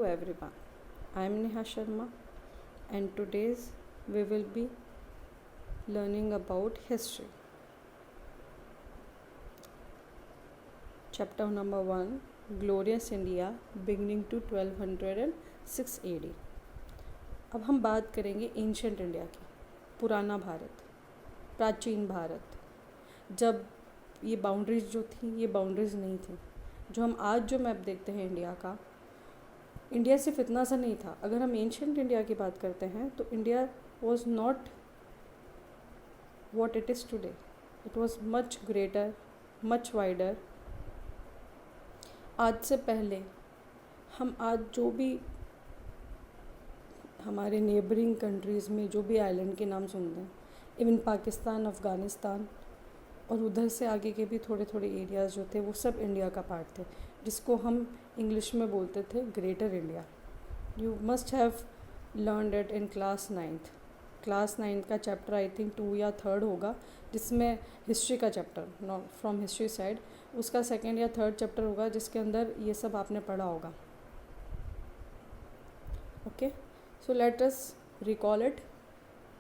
everyone. I am Neha Sharma and today's we will be learning about history. Chapter number 1, Glorious India beginning to 1206 AD. अब हम बात करेंगे ancient India की, पुराना भारत, प्राचीन भारत। जब ये बाउंड्रीज जो थी ये बाउंड्रीज नहीं थी। जो हम आज जो मैप देखते हैं इंडिया का, इंडिया सिर्फ इतना सा नहीं था। अगर हम एंशंट इंडिया की बात करते हैं तो India was not what it is today. It was much greater, much wider. आज से पहले हम आज जो भी हमारे नेबरिंग कंट्रीज़ में जो भी आइलैंड के नाम सुनते हैं, इवन पाकिस्तान, अफ़गानिस्तान और उधर से आगे के भी थोड़े थोड़े एरियाज़ जो थे वो सब इंडिया का पार्ट थे, जिसको हम इंग्लिश में बोलते थे greater India. You must have learned it in class 9th। Class 9th का चैप्टर आई थिंक 2 या 3rd होगा, जिसमें हिस्ट्री का chapter, not from history side, उसका 2nd या 3rd चैप्टर होगा जिसके अंदर ये सब आपने पढ़ा होगा। Okay, so let us recall it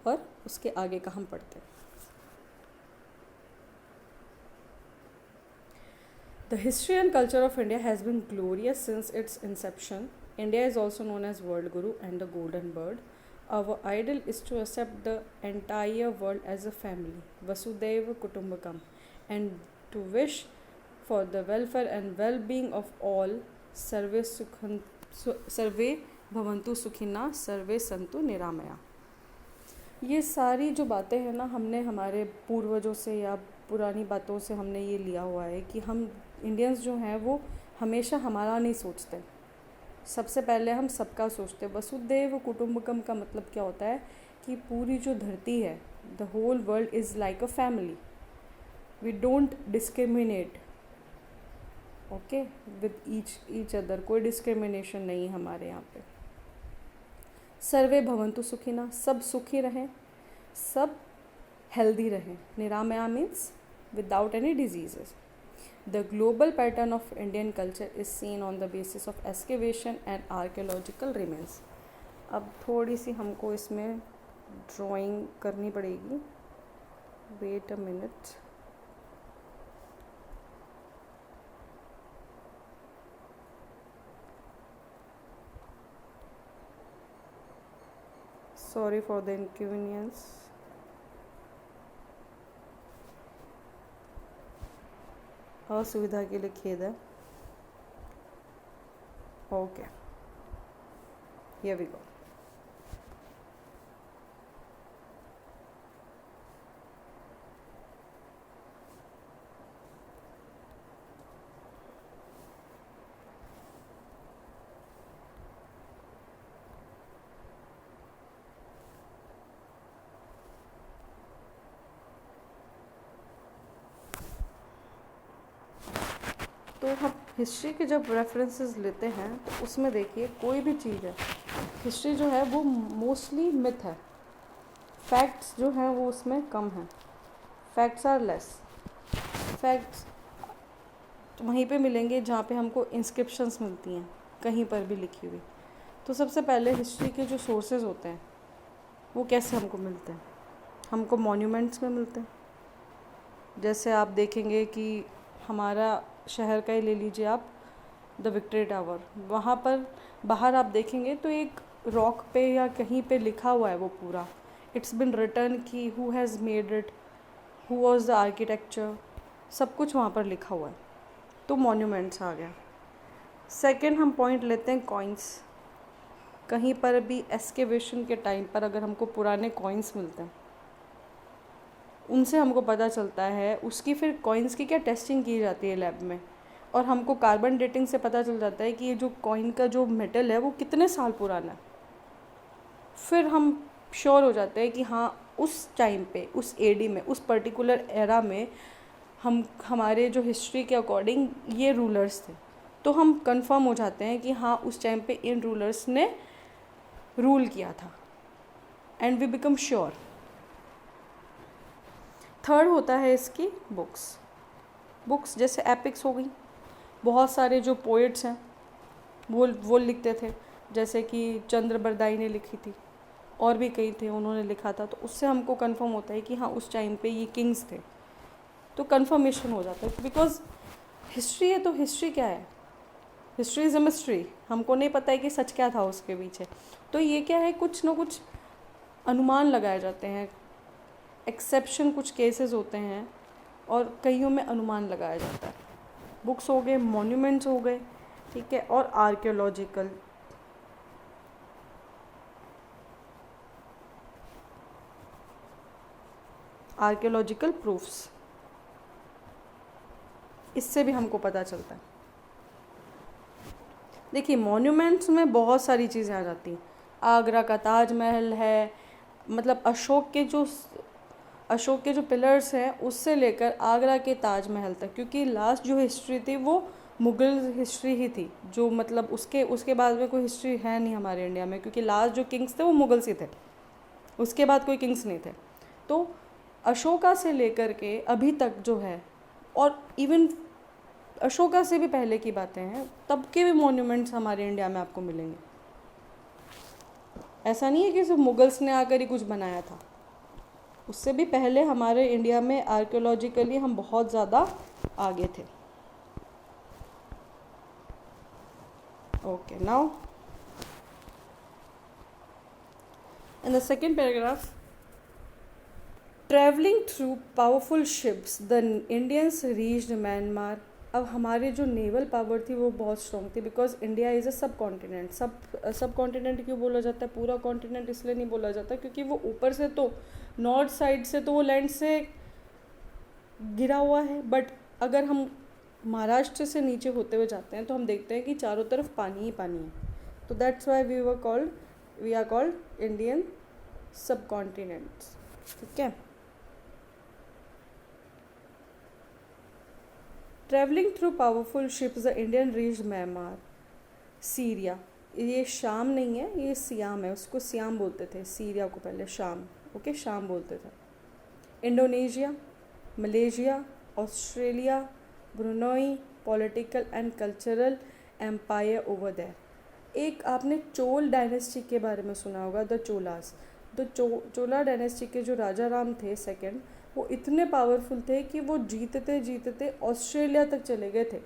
और उसके आगे का हम पढ़ते हैं। The history and culture of India has been glorious since its inception. India is also known as World Guru and the Golden Bird. Our ideal is to accept the entire world as a family, Vasudhaiva Kutumbakam, and to wish for the welfare and well-being of all. सर्वे भवन्तु सुखिना, सर्वे संतु निरामया। ये सारी जो बातें हैं ना, हमने हमारे पूर्वजों से या पुरानी बातों से हमने ये लिया हुआ है कि हम इंडियंस जो हैं वो हमेशा हमारा नहीं सोचते। सबसे पहले हम सबका सोचते हैं। वसुधैव कुटुंबकम का मतलब क्या होता है कि पूरी जो धरती है, the whole world is like a family. We don't discriminate, okay, with each other. कोई डिस्क्रिमिनेशन नहीं हमारे यहाँ पे। सर्वे भवन्तु सुखिना, सब सुखी रहें, सब हेल्दी रहें। Niramaya means without any diseases. The global pattern of Indian culture is seen on the basis of excavation and archaeological remains. अब थोड़ी सी हमको इसमें ड्राइंग करनी पड़ेगी। Wait a minute. Sorry for the inconvenience. असुविधा के लिए खेद है। Okay, here we go. तो हम हिस्ट्री के जब रेफरेंसेस लेते हैं तो उसमें देखिए, कोई भी चीज़ है, हिस्ट्री जो है वो मोस्टली मिथ है। फैक्ट्स जो हैं वो उसमें कम हैं। Facts are less. फैक्ट्स तो वहीं पे मिलेंगे जहाँ पे हमको इंस्क्रिप्शंस मिलती हैं, कहीं पर भी लिखी हुई। तो सबसे पहले हिस्ट्री के जो सोर्सेज होते हैं वो कैसे हमको मिलते हैं? हमको मॉन्यूमेंट्स में मिलते हैं। जैसे आप देखेंगे कि हमारा शहर का ही ले लीजिए आप, द विक्टोरिया टावर। वहाँ पर बाहर आप देखेंगे तो एक रॉक पे या कहीं पे लिखा हुआ है वो पूरा, इट्स बिन रिटर्न कि who has made it, who was the architecture, सब कुछ वहाँ पर लिखा हुआ है। तो मॉन्यूमेंट्स आ गया। सेकंड हम पॉइंट लेते हैं कॉइन्स। कहीं पर भी एक्सकेवेशन के टाइम पर अगर हमको पुराने कॉइन्स मिलते हैं, उनसे हमको पता चलता है, उसकी फिर कॉइन्स की क्या टेस्टिंग की जाती है लैब में, और हमको कार्बन डेटिंग से पता चल जाता है कि ये जो कॉइन का जो मेटल है वो कितने साल पुराना है। फिर हम श्योर हो जाते हैं कि हाँ, उस टाइम पे, उस एडी में, उस पर्टिकुलर एरा में हमारे जो हिस्ट्री के अकॉर्डिंग ये रूलर्स थे। तो हम कंफर्म हो जाते हैं कि हाँ, उस टाइम पे इन रूलर्स ने रूल किया था, and we become sure. Third होता है इसकी बुक्स जैसे एपिक्स हो गई। बहुत सारे जो पोइट्स हैं वो लिखते थे। जैसे कि चंद्र बरदाई ने लिखी थी, और भी कई थे उन्होंने लिखा था, तो उससे हमको कंफर्म होता है कि हाँ उस टाइम पे ये किंग्स थे, तो कंफर्मेशन हो जाता है। बिकॉज हिस्ट्री है तो हिस्ट्री क्या है, हिस्ट्री इज़ अ मिस्ट्री, हमको नहीं पता है कि सच क्या था उसके पीछे। तो ये क्या है, कुछ ना कुछ अनुमान लगाए जाते हैं, एक्सेप्शन कुछ केसेस होते हैं और कईयों में अनुमान लगाया जाता है। बुक्स हो गए, मॉन्यूमेंट्स हो गए, ठीक है, और आर्कियोलॉजिकल प्रूफ्स, इससे भी हमको पता चलता है। देखिए मॉन्यूमेंट्स में बहुत सारी चीज़ें आ जाती हैं। आगरा का ताजमहल है, मतलब अशोक के जो पिलर्स हैं उससे लेकर आगरा के ताजमहल तक, क्योंकि लास्ट जो हिस्ट्री थी वो मुग़ल हिस्ट्री ही थी, जो मतलब उसके बाद में कोई हिस्ट्री है नहीं हमारे इंडिया में, क्योंकि लास्ट जो किंग्स थे वो मुग़ल्स ही थे, उसके बाद कोई किंग्स नहीं थे। तो अशोका से लेकर के अभी तक जो है, और इवन अशोका से भी पहले की बातें हैं, तब के भी मॉन्यूमेंट्स हमारे इंडिया में आपको मिलेंगे। ऐसा नहीं है कि सिर्फ मुगल्स ने आकर ही कुछ बनाया था, उससे भी पहले हमारे इंडिया में आर्कियोलॉजिकली हम बहुत ज़्यादा आगे थे। Okay, now in the second paragraph, travelling through powerful ships the Indians reached Myanmar. अब हमारी जो नेवल पावर थी वो बहुत स्ट्रॉन्ग थी, बिकॉज इंडिया इज़ अ सब कॉन्टिनेंट। सब कॉन्टिनेंट क्यों बोला जाता है, पूरा कॉन्टिनेंट इसलिए नहीं बोला जाता क्योंकि वो ऊपर से तो नॉर्थ साइड से तो वो लैंड से गिरा हुआ है, बट अगर हम महाराष्ट्र से नीचे होते हुए जाते हैं तो हम देखते हैं कि चारों तरफ पानी ही पानी है। तो that's why we are called Indian subcontinents, ठीक है। Travelling through powerful ships the Indian reached Myanmar, Syria. ये शाम नहीं है, ये सियाम है, उसको सियाम बोलते थे, सीरिया को पहले शाम, ओके, शाम बोलते थे। Indonesia, Malaysia, Australia, Brunei, political and cultural empire over there. एक आपने चोल डायनेस्टी के बारे में सुना होगा, द चोलास। चोला डायनेस्टी के जो राजा राम थे सेकंड, वो इतने पावरफुल थे कि वो जीतते ऑस्ट्रेलिया तक चले गए थे,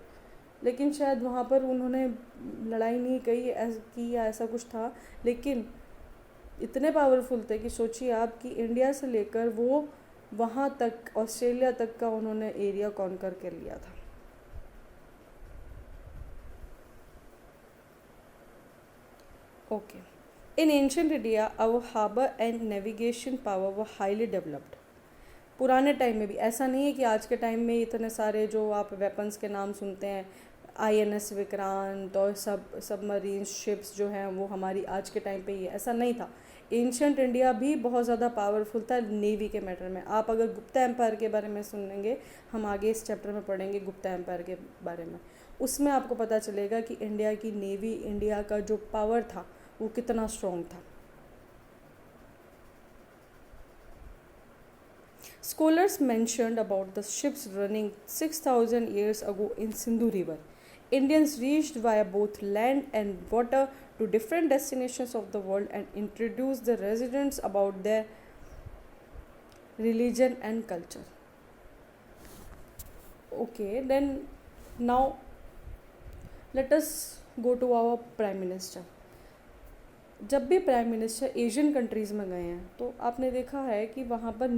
लेकिन शायद वहाँ पर उन्होंने लड़ाई नहीं की या ऐसा कुछ था, लेकिन इतने पावरफुल थे कि सोचिए आप कि इंडिया से लेकर वो वहाँ तक ऑस्ट्रेलिया तक का उन्होंने एरिया कॉन्कर कर लिया था। Okay, in ancient India our harbour and navigation power were highly developed. पुराने टाइम में भी, ऐसा नहीं है कि आज के टाइम में इतने सारे जो आप वेपन्स के नाम सुनते हैं, INS विक्रांत और सबमरीन शिप्स जो हैं वो हमारी आज के टाइम पे ही है, ऐसा नहीं था। एंशिएंट इंडिया भी बहुत ज़्यादा पावरफुल था नेवी के मैटर में। आप अगर गुप्ता एम्पायर के बारे में सुनेंगे, हम आगे इस चैप्टर में पढ़ेंगे गुप्ता एम्पायर के बारे में, उसमें आपको पता चलेगा कि इंडिया की नेवी, इंडिया का जो पावर था वो कितना स्ट्रॉन्ग था। Scholars mentioned about the ships running 6,000 years ago in Sindhu River. Indians reached via both land and water to different destinations of the world and introduced the residents about their religion and culture. Okay, then now let us go to our Prime Minister. जब भी prime minister Asian countries में गए हैं तो आपने देखा है कि वहाँ पर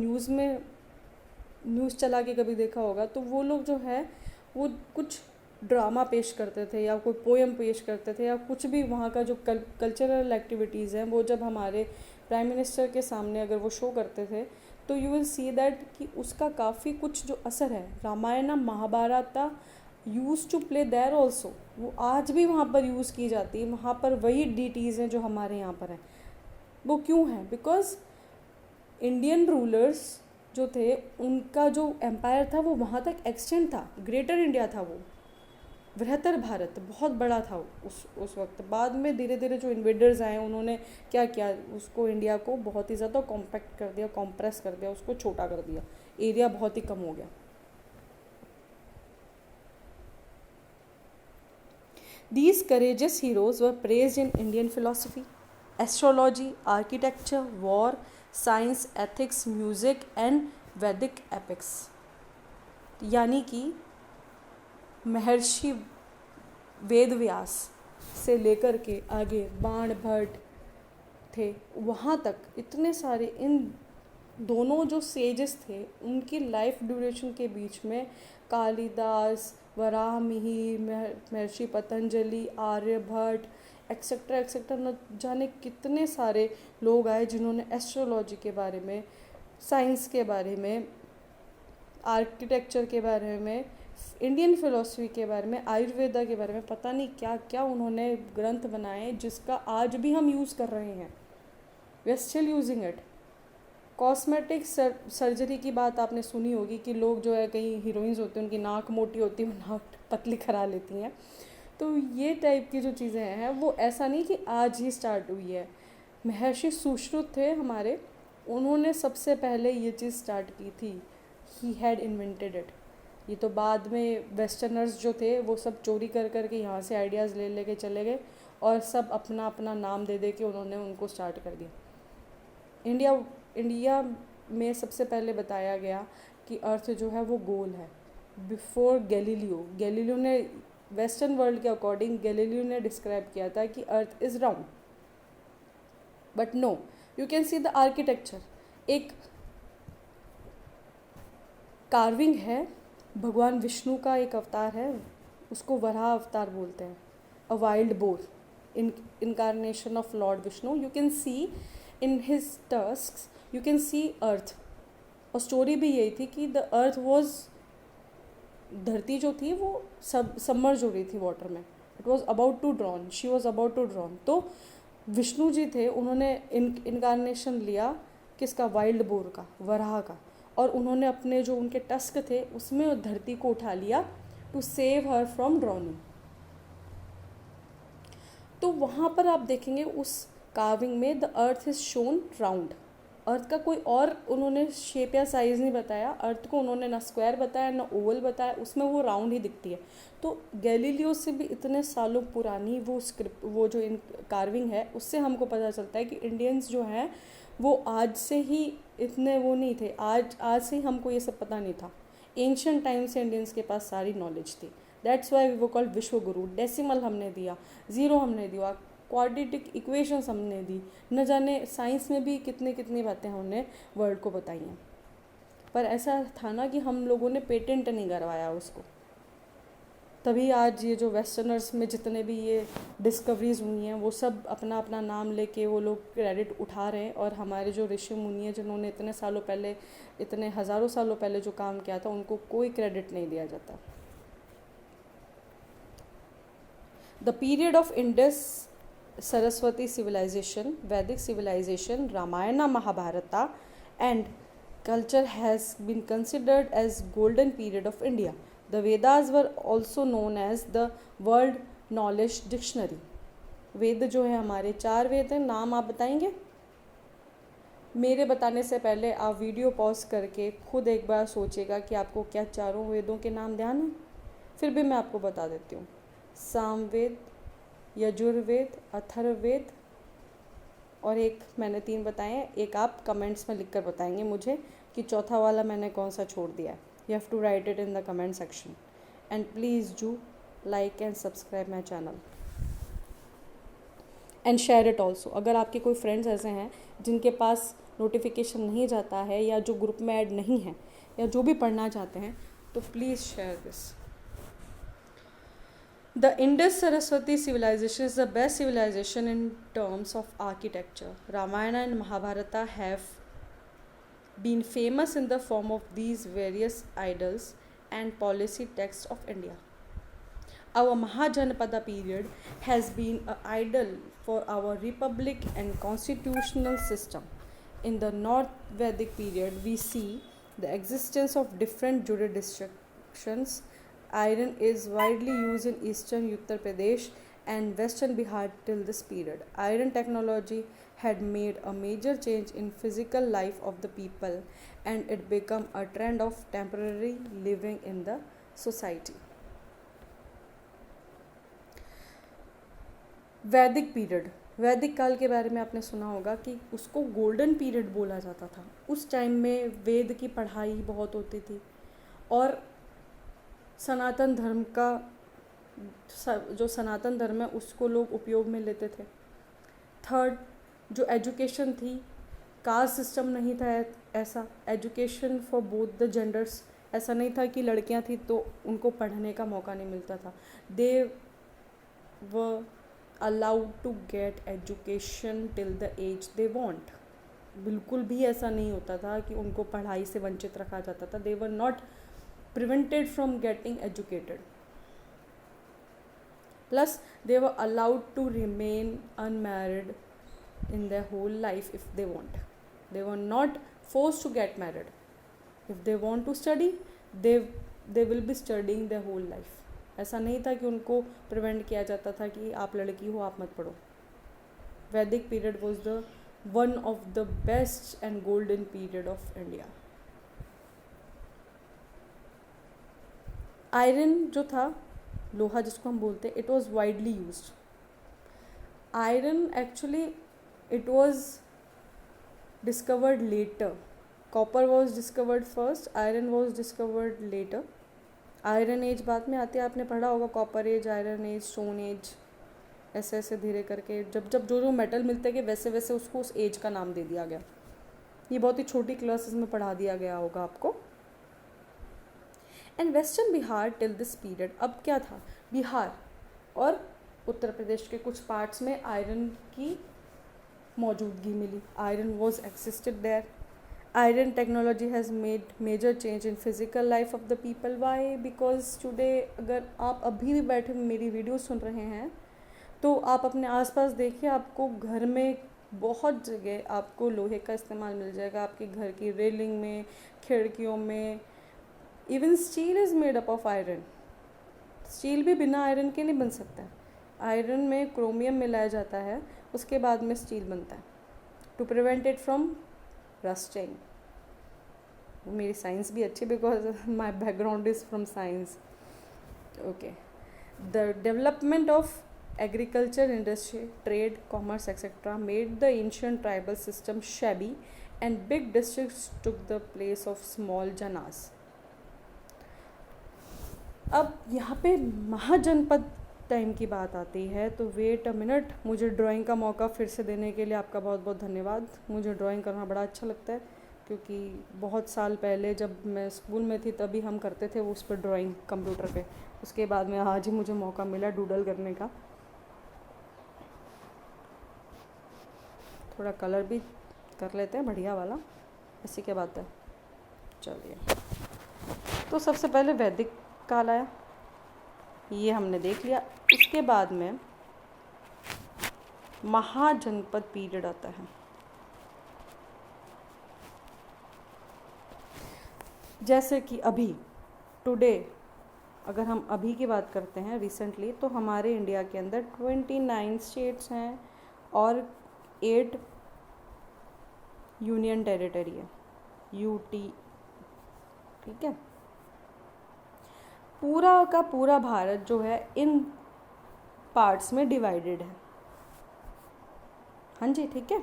न्यूज़ चला के कभी देखा होगा, तो वो लोग जो है वो कुछ ड्रामा पेश करते थे या कोई पोएम पेश करते थे या कुछ भी, वहाँ का जो कल्चरल एक्टिविटीज़ हैं वो जब हमारे प्राइम मिनिस्टर के सामने अगर वो शो करते थे तो यू विल सी दैट कि उसका काफ़ी कुछ जो असर है, Ramayana Mahabharata use to play there also, वो आज भी वहाँ पर यूज़ की जाती है। वहाँ पर वही डीटीज़ हैं जो हमारे यहाँ पर हैं। वो क्यों हैं? बिकॉज इंडियन रूलर्स जो थे उनका जो एम्पायर था वो वहाँ तक एक्सटेंड था, ग्रेटर इंडिया था, वो बृहत्तर भारत बहुत बड़ा था उस वक्त। बाद में धीरे धीरे जो इन्वेडर्स आए उन्होंने क्या किया, उसको इंडिया को बहुत ही ज़्यादा कॉम्पैक्ट कर दिया, कॉम्प्रेस कर दिया, उसको छोटा कर दिया, एरिया बहुत ही कम हो गया। These courageous heroes were praised in Indian philosophy, astrology, architecture, war, science, ethics, music and Vedic epics. यानी कि महर्षि वेद व्यास से लेकर के आगे बाण भट्ट थे, वहाँ तक इतने सारे इन दोनों जो सेजेस थे उनकी लाइफ ड्यूरेशन के बीच में कालिदास, वराहमिहिर, महर्षि पतंजलि, आर्यभट्ट एक्सेट्रा एक्सेट्रा, न जाने कितने सारे लोग आए जिन्होंने एस्ट्रोलॉजी के बारे में, साइंस के बारे में, आर्किटेक्चर के बारे में, इंडियन फिलॉसफी के बारे में, आयुर्वेदा के बारे में, पता नहीं क्या क्या उन्होंने ग्रंथ बनाए जिसका आज भी हम यूज़ कर रहे हैं. We are still using it. Cosmetic surgery की बात आपने सुनी होगी कि लोग जो है, कई हीरोइंस होती हैं उनकी नाक मोटी होती है, वो नाक पतली करा लेती हैं. तो ये टाइप की जो चीज़ें हैं वो ऐसा नहीं कि आज ही स्टार्ट हुई है. महर्षि सुश्रुत थे हमारे, उन्होंने सबसे पहले ये चीज़ स्टार्ट की थी. He had invented it. ये तो बाद में वेस्टर्नर्स जो थे वो सब चोरी कर कर के यहाँ से आइडियाज़ ले लेके चले गए और सब अपना अपना नाम दे दे के उन्होंने उनको स्टार्ट कर दिया. इंडिया में सबसे पहले बताया गया कि अर्थ जो है वो गोल है. बिफोर गैलीलियो ने, वेस्टर्न वर्ल्ड के अकॉर्डिंग गैलीलियो ने डिस्क्राइब किया था कि earth is round. But no, you can see the architecture. एक कार्विंग है, भगवान विष्णु का एक अवतार है, उसको वराह अवतार बोलते हैं. A wild boar, incarnation of lord Vishnu. You can see in his tusks, you can see earth. और स्टोरी भी यही थी कि द अर्थ वॉज, धरती जो थी वो सबमर्ज हो रही थी वाटर में. It was about to drown, she was about to drown. तो विष्णु जी थे, उन्होंने इनकारनेशन लिया किसका? वाइल्ड बोर का, वराह का. और उन्होंने अपने जो उनके टस्क थे उसमें धरती को उठा लिया to save her from drowning. तो वहाँ पर आप देखेंगे उस कार्विंग में the earth is shown round. Earth का कोई और उन्होंने शेप या साइज़ नहीं बताया. अर्थ को उन्होंने ना स्क्वायर बताया ना ओवल बताया, उसमें वो राउंड ही दिखती है. तो गैलीलियो से भी इतने सालों पुरानी वो स्क्रिप्ट, वो जो इन कार्विंग है, उससे हमको पता चलता है कि इंडियंस जो हैं वो आज से ही इतने वो नहीं थे. आज से ही हमको ये सब पता नहीं था. एंशियंट टाइम से इंडियंस के पास सारी नॉलेज थी. दैट्स वाई वो कॉल्ड विश्व गुरु. डेसिमल हमने दिया, ज़ीरो हमने दिया, क्वाड्रेटिक इक्वेशंस हमने दी, न जाने साइंस में भी कितनी कितनी बातें हमने वर्ल्ड को बताई हैं. पर ऐसा था ना कि हम लोगों ने पेटेंट नहीं करवाया उसको. तभी आज ये जो वेस्टर्नर्स में जितने भी ये डिस्कवरीज हुई हैं वो सब अपना अपना नाम लेके वो लोग क्रेडिट उठा रहे हैं. और हमारे जो ऋषि मुनि हैं जिन्होंने इतने सालों पहले, इतने हज़ारों सालों पहले जो काम किया था, उनको कोई क्रेडिट नहीं दिया जाता. The period of Indus Saraswati civilization, Vedic civilization, Ramayana, Mahabharata and culture has been considered as golden period of India. The Vedas were also known as the world knowledge dictionary. वेद जो है हमारे 4 वेद हैं. नाम आप बताएंगे? मेरे बताने से पहले आप वीडियो पॉज करके खुद एक बार सोचिएगा कि आपको क्या चारों वेदों के नाम ध्यान है. फिर भी मैं आपको बता देती हूँ. सामवेद, यजुर्वेद, अथर्ववेद और एक मैंने 3 बताए हैं. एक आप कमेंट्स में लिखकर बताएंगे मुझे कि चौथा वाला मैंने कौन सा छोड़ दिया है. You have to write it in the comment section. And please do like and subscribe my channel and share it also. अगर आपके कोई फ्रेंड्स ऐसे हैं जिनके पास नोटिफिकेशन नहीं जाता है या जो ग्रुप में ऐड नहीं है या जो भी पढ़ना चाहते हैं, तो please share this. The Indus Saraswati civilization is the best civilization in terms of architecture. Ramayana and Mahabharata have been famous in the form of these various idols and policy texts of India. Our Mahajanapada period has been an idol for our republic and constitutional system. In the North Vedic period, we see the existence of different jurisdictions. Iron is widely used in eastern Uttar Pradesh and western Bihar till this period. Iron technology had made a major change in physical life of the people and it became a trend of temporary living in the society. वैदिक period, वैदिक काल के बारे में आपने सुना होगा कि उसको गोल्डन पीरियड बोला जाता था। उस टाइम में वेद की पढ़ाई बहुत होती थी और सनातन धर्म का जो सनातन धर्म है उसको लोग उपयोग में लेते थे। थर्ड, जो एजुकेशन थी, कास्ट सिस्टम नहीं था ऐसा, education for both the genders, ऐसा नहीं था कि लड़कियां थी तो उनको पढ़ने का मौका नहीं मिलता था। They were allowed to get education till the age they want. बिल्कुल भी ऐसा नहीं होता था कि उनको पढ़ाई से वंचित रखा जाता था। They were not prevented from getting educated. Plus they were allowed to remain unmarried in their whole life if they want. They were not forced to get married. If they want to study, they will be studying their whole life. ऐसा नहीं था कि उनको prevent किया जाता था कि आप लड़की हो आप मत पढ़ो। वैदिक period was the one of the best and golden period of India. Iron जो था, लोहा जिसको हम बोलते हैं, it was widely used. Iron actually it was discovered later. Copper was discovered first, iron was discovered later. Iron age बाद में आती है, आपने पढ़ा होगा copper age, iron age, stone age, ऐसे ऐसे धीरे करके जब जब जो जो मेटल मिलते गए वैसे वैसे उसको उस एज का नाम दे दिया गया। ये बहुत ही छोटी क्लासेस में पढ़ा दिया गया होगा आपको। And western Bihar till this period, अब क्या था, बिहार और उत्तर प्रदेश के कुछ पार्ट्स में आयरन की मौजूदगी मिली। Iron was existed there. Iron technology has made major change in physical life of the people. Why? Because today अगर आप अभी भी बैठे मेरी वीडियो सुन रहे हैं तो आप अपने आसपास देखिए, आपको घर में बहुत जगह आपको लोहे का इस्तेमाल मिल जाएगा। आपके घर की रेलिंग में, खिड़कियों में, even steel is made up of iron. Steel भी बिना आयरन के नहीं बन सकता है। आयरन में क्रोमियम मिलाया जाता है, उसके बाद में स्टील बनता है to prevent it from rusting. मेरी साइंस भी अच्छी because my background is from science. Okay, the development of agriculture, industry, trade, commerce etcetera made the ancient tribal system shabby and big districts took the place of small janas. अब यहाँ पे महाजनपद time की बात आती है तो वेट अ मिनट, मुझे drawing का मौका फिर से देने के लिए आपका बहुत बहुत धन्यवाद। मुझे ड्राइंग करना बड़ा अच्छा लगता है क्योंकि बहुत साल पहले जब मैं स्कूल में थी तभी हम करते थे उस पर ड्राइंग कंप्यूटर पे। उसके बाद में आज ही मुझे मौका मिला डूडल करने का। थोड़ा कलर भी कर लेते हैं बढ़िया वाला, ऐसी क्या बात है। चलिए, तो सबसे पहले वैदिक काल आया, ये हमने देख लिया। उसके बाद में महाजनपद पीरियड आता है। जैसे कि अभी टुडे अगर हम अभी की बात करते हैं रिसेंटली, तो हमारे इंडिया के अंदर 29 स्टेट्स हैं और 8 यूनियन टेरिटरी है, यूटी। ठीक है, पूरा का पूरा भारत जो है इन पार्ट्स में डिवाइडेड है। हाँ जी, ठीक है।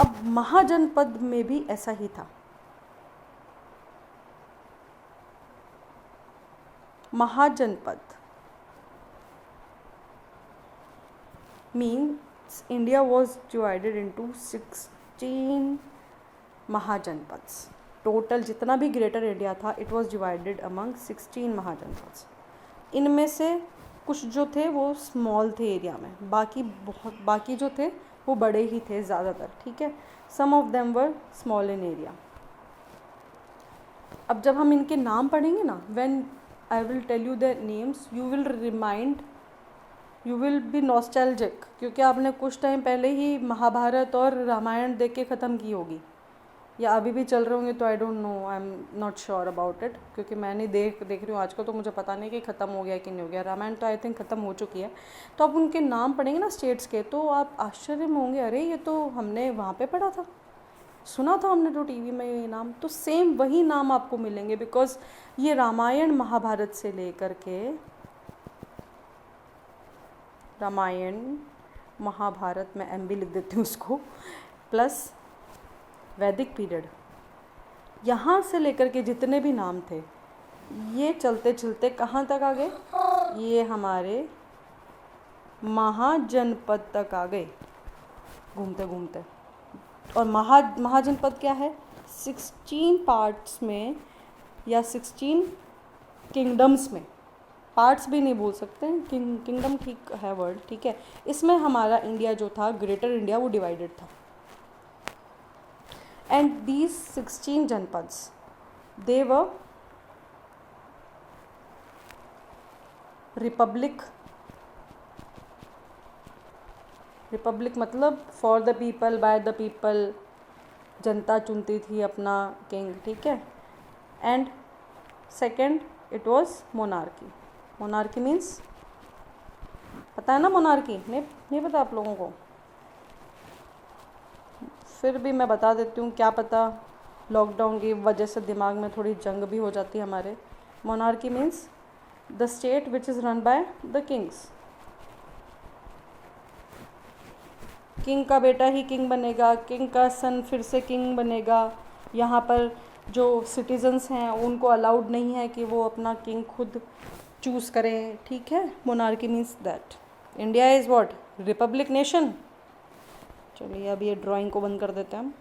अब महाजनपद में भी ऐसा ही था। महाजनपद means India was divided into 16 mahajanapadas. Total जितना भी ग्रेटर इंडिया था it was divided among 16 mahajanapadas. इनमें से कुछ जो थे वो स्मॉल थे एरिया में, बाकी जो थे वो बड़े ही थे ज़्यादातर। ठीक है, some of them were small in area. अब जब हम इनके नाम पढ़ेंगे ना, when I will tell you the names, you will be nostalgic, क्योंकि आपने कुछ टाइम पहले ही महाभारत और रामायण देख के ख़त्म की होगी या अभी भी चल रहे होंगे। तो I don't know, I am not sure about it, क्योंकि मैं नहीं देख रही हूँ आजकल, तो मुझे पता नहीं कि ख़त्म हो गया कि नहीं हो गया। रामायण तो आई थिंक ख़त्म हो चुकी है। तो आप उनके नाम पढ़ेंगे ना स्टेट्स के, तो आप आश्चर्य में होंगे, अरे ये तो हमने वहाँ पे पढ़ा था, सुना था हमने तो टीवी में ये नाम। तो सेम वही नाम आपको मिलेंगे, बिकॉज ये रामायण महाभारत से लेकर के रामायण महाभारत, मैं एम भी लिख देती हूँ उसको, प्लस वैदिक पीरियड, यहाँ से लेकर के जितने भी नाम थे ये चलते चलते कहाँ तक आ गए, ये हमारे महाजनपद तक आ गए घूमते घूमते। और महाजनपद क्या है, 16 पार्ट्स में या 16 किंगडम्स में, पार्ट्स भी नहीं बोल सकते, किंगडम ठीक है वर्ड, ठीक है। इसमें हमारा इंडिया जो था, ग्रेटर इंडिया, वो डिवाइडेड था। And these 16 janapads they were republic, republic मतलब for the people, by the people, जनता चुनती थी अपना किंग, ठीक है। And second it was monarchy. Monarchy means, पता है ना मोनार्की, नहीं पता आप लोगों को, फिर भी मैं बता देती हूँ, क्या पता लॉकडाउन की वजह से दिमाग में थोड़ी जंग भी हो जाती है हमारे। Monarchy means the state which is run by the Kings. King का बेटा ही किंग बनेगा, किंग का सन फिर से किंग बनेगा। यहाँ पर जो सिटीजन्स हैं उनको अलाउड नहीं है कि वो अपना किंग खुद चूज़ करें, ठीक है। Monarchy means that. India is what, Republic nation. चलिए अब ये ड्राइंग को बंद कर देते हैं हम।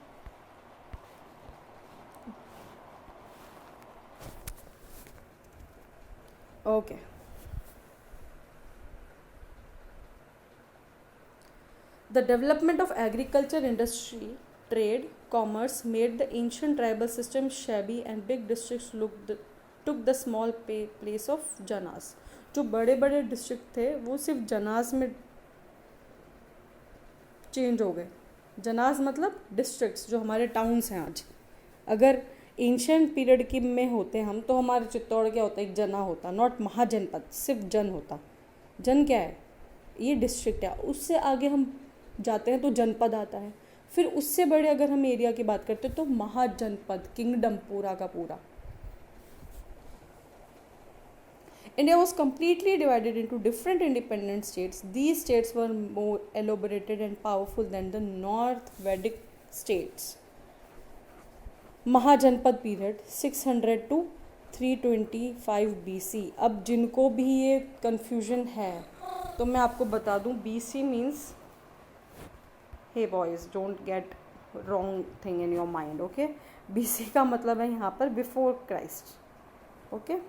Okay, the development of agriculture, industry, trade, commerce made the ancient tribal system shabby and big districts took the small place of जनास। जो बड़े बड़े डिस्ट्रिक्ट थे वो सिर्फ जनास में चेंज हो गए। जनास मतलब डिस्ट्रिक्ट्स, जो हमारे टाउन्स हैं आज। अगर एंशियंट पीरियड की में होते हम तो हमारे चित्तौड़ क्या होता, एक जना होता, नॉट महाजनपद, सिर्फ जन होता। जन क्या है, ये डिस्ट्रिक्ट है। उससे आगे हम जाते हैं तो जनपद आता है, फिर उससे बड़े अगर हम एरिया की बात करते हैं तो महाजनपद, किंगडम पूरा का पूरा। India was completely divided into different independent states. These states were more elaborated and powerful than the North Vedic states. Mahajanapada period 600 to 325 BC। अब जिनको भी ये कन्फ्यूजन है तो मैं आपको बता दूं, BC means, hey boys don't get wrong thing in your mind, okay. BC का मतलब है यहाँ पर बिफोर क्राइस्ट, ओके।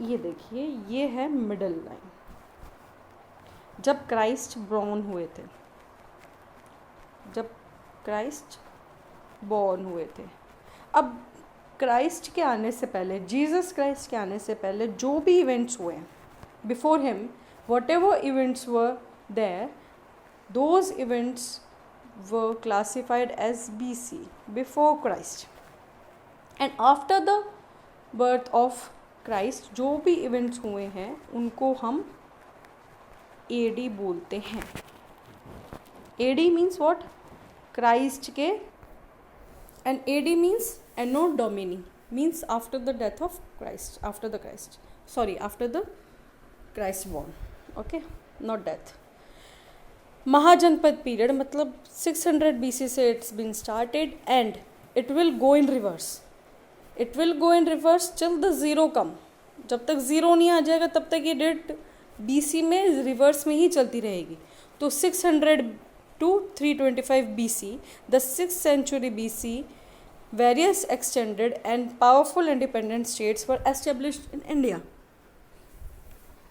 ये देखिए, ये है मिडल लाइन, जब क्राइस्ट बॉर्न हुए थे, जब क्राइस्ट बॉर्न हुए थे। अब क्राइस्ट के आने से पहले, जीसस क्राइस्ट के आने से पहले जो भी इवेंट्स हुए हैं, before him whatever events were there, those events were classified as BC, before Christ. And after the birth of Christ, जो भी events हुए हैं उनको हम AD बोलते हैं। AD means what? Christ के, and AD means Anno Domini, means after the death of Christ, after the Christ born, okay, not death. Mahajanapada period मतलब 600 BC से it's been started and it will go in reverse. It will go in reverse till the zero come. जब तक zero नहीं आ जाएगा तब तक ये date BC में रिवर्स में ही चलती रहेगी। तो 600 to 325 BC, the 6th century BC, various extended and powerful independent states were established in India.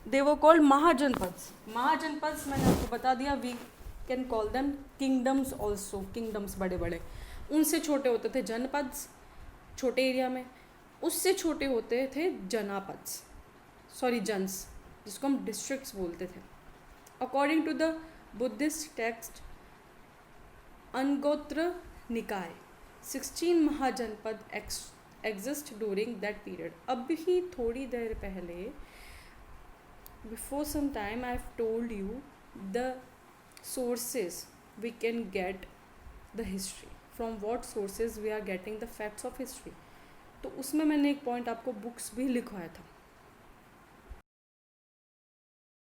They were called mahajanapadas. Mahajanapadas मैंने आपको बता दिया, we can call them kingdoms also. Kingdoms बड़े बड़े, उनसे छोटे होते थे जनपद्स, छोटे एरिया में। उससे छोटे होते थे जनापद्स, सॉरी जन्स, जिसको हम डिस्ट्रिक्ट्स बोलते थे। According to the Buddhist text Anguttara Nikaya, 16 Mahajanapada exist during that period. अब ही थोड़ी देर पहले, before some time, I have told you the sources we can get the history, from what sources we are getting the facts of history. तो उसमें मैंने एक point आपको books भी लिखवाया था,